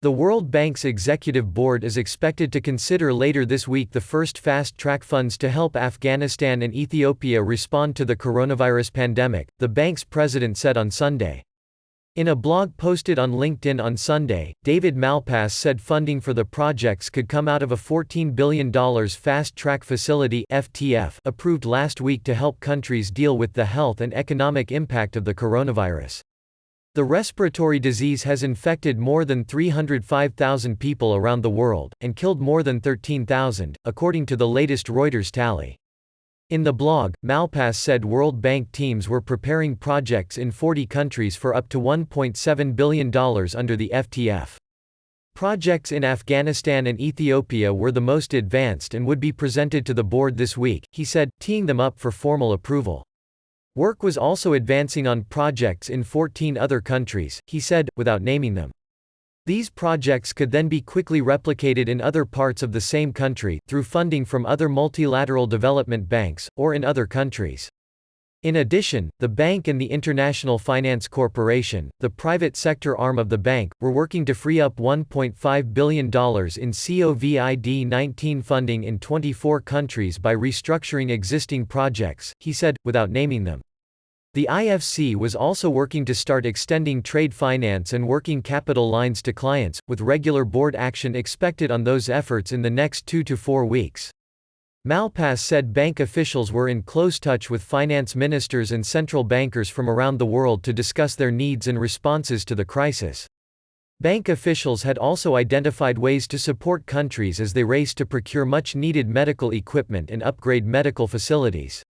The World Bank's executive board is expected to consider later this week the first fast-track funds to help Afghanistan and Ethiopia respond to the coronavirus pandemic, the bank's president said on Sunday. In a blog posted on LinkedIn on Sunday, David Malpass said funding for the projects could come out of a $14 billion Fast Track Facility (FTF) approved last week to help countries deal with the health and economic impact of the coronavirus. The respiratory disease has infected more than 305,000 people around the world, and killed more than 13,000, according to the latest Reuters tally. In the blog, Malpass said World Bank teams were preparing projects in 40 countries for up to $1.7 billion under the FTF. Projects in Afghanistan and Ethiopia were the most advanced and would be presented to the board this week, he said, teeing them up for formal approval. Work was also advancing on projects in 14 other countries, he said, without naming them. These projects could then be quickly replicated in other parts of the same country, through funding from other multilateral development banks, or in other countries. In addition, the bank and the International Finance Corporation, the private sector arm of the bank, were working to free up $1.5 billion in COVID-19 funding in 24 countries by restructuring existing projects, he said, without naming them. The IFC was also working to start extending trade finance and working capital lines to clients, with regular board action expected on those efforts in the next 2 to 4 weeks. Malpass said bank officials were in close touch with finance ministers and central bankers from around the world to discuss their needs and responses to the crisis. Bank officials had also identified ways to support countries as they race to procure much-needed medical equipment and upgrade medical facilities.